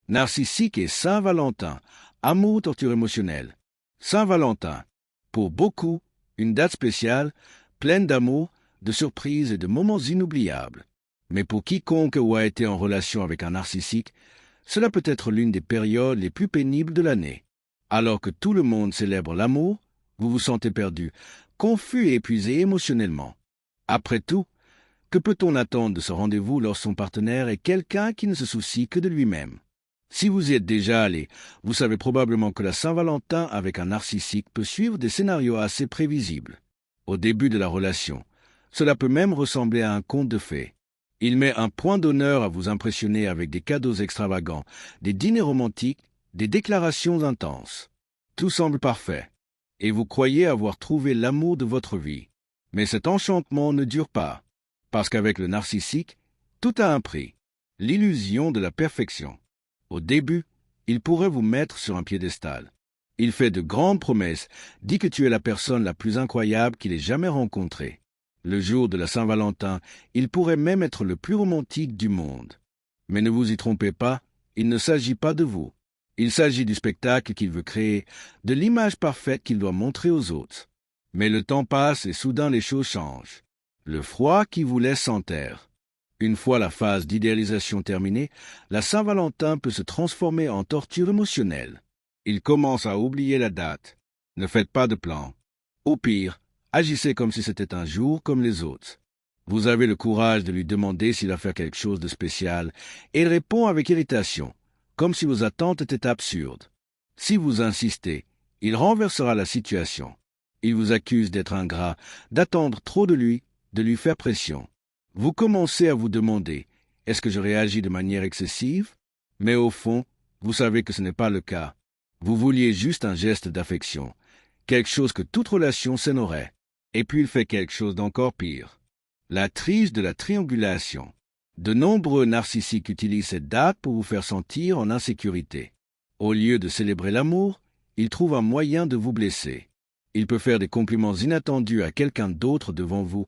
Narcissique et Saint-Valentin. Amour, torture émotionnelle. Saint-Valentin. Pour beaucoup, une date spéciale, pleine d'amour, de surprises et de moments inoubliables. Mais pour quiconque ou a été en relation avec un narcissique, cela peut être l'une des périodes les plus pénibles de l'année. Alors que tout le monde célèbre l'amour, vous vous sentez perdu, confus et épuisé émotionnellement. Après tout, que peut-on attendre de ce rendez-vous lorsque son partenaire est quelqu'un qui ne se soucie que de lui-même? Si vous y êtes déjà allé, vous savez probablement que la Saint-Valentin avec un narcissique peut suivre des scénarios assez prévisibles. Au début de la relation, cela peut même ressembler à un conte de fées. Il met un point d'honneur à vous impressionner avec des cadeaux extravagants, des dîners romantiques, des déclarations intenses. Tout semble parfait, et vous croyez avoir trouvé l'amour de votre vie. Mais cet enchantement ne dure pas, parce qu'avec le narcissique, tout a un prix, l'illusion de la perfection. Au début, il pourrait vous mettre sur un piédestal. Il fait de grandes promesses, dit que tu es la personne la plus incroyable qu'il ait jamais rencontrée. Le jour de la Saint-Valentin, il pourrait même être le plus romantique du monde. Mais ne vous y trompez pas, il ne s'agit pas de vous. Il s'agit du spectacle qu'il veut créer, de l'image parfaite qu'il doit montrer aux autres. Mais le temps passe et soudain les choses changent. Le froid qui vous laisse sans terre. Une fois la phase d'idéalisation terminée, la Saint-Valentin peut se transformer en torture émotionnelle. Il commence à oublier la date. Ne faites pas de plan. Au pire, agissez comme si c'était un jour comme les autres. Vous avez le courage de lui demander s'il va faire quelque chose de spécial, et il répond avec irritation, comme si vos attentes étaient absurdes. Si vous insistez, il renversera la situation. Il vous accuse d'être ingrat, d'attendre trop de lui faire pression. Vous commencez à vous demander, est-ce que je réagis de manière excessive? Mais au fond, vous savez que ce n'est pas le cas. Vous vouliez juste un geste d'affection, quelque chose que toute relation s'honorait. Et puis il fait quelque chose d'encore pire. La triche de la triangulation. De nombreux narcissiques utilisent cette date pour vous faire sentir en insécurité. Au lieu de célébrer l'amour, ils trouvent un moyen de vous blesser. Il peut faire des compliments inattendus à quelqu'un d'autre devant vous,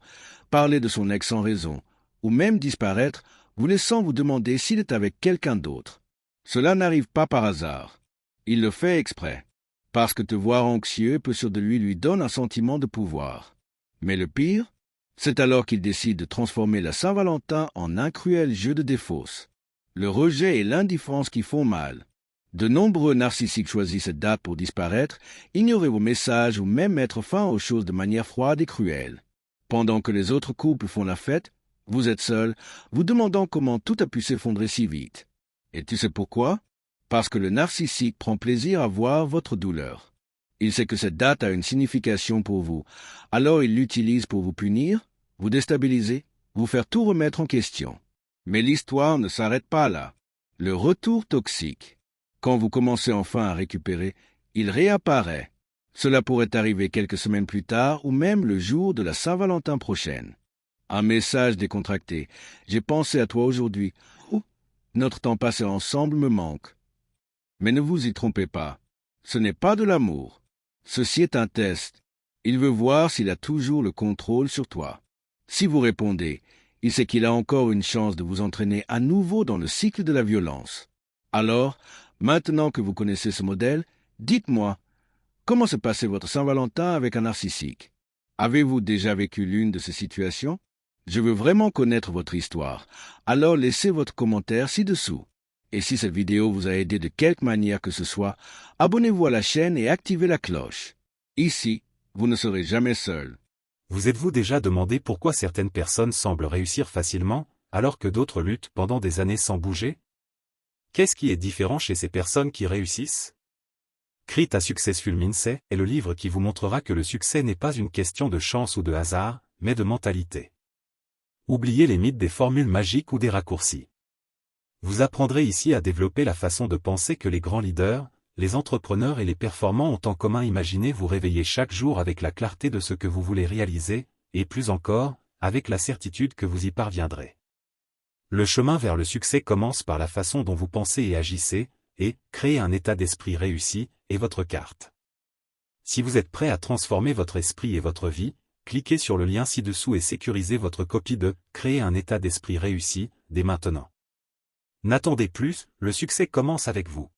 parler de son ex sans raison, ou même disparaître, vous laissant vous demander s'il est avec quelqu'un d'autre. Cela n'arrive pas par hasard. Il le fait exprès, parce que te voir anxieux peu sûr de lui donne un sentiment de pouvoir. Mais le pire, c'est alors qu'il décide de transformer la Saint-Valentin en un cruel jeu de défausse. Le rejet et l'indifférence qui font mal. De nombreux narcissiques choisissent cette date pour disparaître, ignorer vos messages ou même mettre fin aux choses de manière froide et cruelle. Pendant que les autres couples font la fête, vous êtes seul, vous demandant comment tout a pu s'effondrer si vite. Et tu sais pourquoi? Parce que le narcissique prend plaisir à voir votre douleur. Il sait que cette date a une signification pour vous, alors il l'utilise pour vous punir, vous déstabiliser, vous faire tout remettre en question. Mais l'histoire ne s'arrête pas là. Le retour toxique. Quand vous commencez enfin à récupérer, il réapparaît. Cela pourrait arriver quelques semaines plus tard ou même le jour de la Saint-Valentin prochaine. Un message décontracté. J'ai pensé à toi aujourd'hui. Ouh, notre temps passé ensemble me manque. Mais ne vous y trompez pas. Ce n'est pas de l'amour. Ceci est un test. Il veut voir s'il a toujours le contrôle sur toi. Si vous répondez, il sait qu'il a encore une chance de vous entraîner à nouveau dans le cycle de la violence. Alors, maintenant que vous connaissez ce modèle, dites-moi, comment se passait votre Saint-Valentin avec un narcissique? Avez-vous déjà vécu l'une de ces situations? Je veux vraiment connaître votre histoire, alors laissez votre commentaire ci-dessous. Et si cette vidéo vous a aidé de quelque manière que ce soit, abonnez-vous à la chaîne et activez la cloche. Ici, vous ne serez jamais seul. Vous êtes-vous déjà demandé pourquoi certaines personnes semblent réussir facilement, alors que d'autres luttent pendant des années sans bouger? Qu'est-ce qui est différent chez ces personnes qui réussissent? Crit à Successful Mindset est le livre qui vous montrera que le succès n'est pas une question de chance ou de hasard, mais de mentalité. Oubliez les mythes des formules magiques ou des raccourcis. Vous apprendrez ici à développer la façon de penser que les grands leaders, les entrepreneurs et les performants ont en commun. Imaginez vous réveiller chaque jour avec la clarté de ce que vous voulez réaliser, et plus encore, avec la certitude que vous y parviendrez. Le chemin vers le succès commence par la façon dont vous pensez et agissez, et créer un état d'esprit réussi est votre carte. Si vous êtes prêt à transformer votre esprit et votre vie, cliquez sur le lien ci-dessous et sécurisez votre copie de « Créer un état d'esprit réussi » dès maintenant. N'attendez plus, le succès commence avec vous.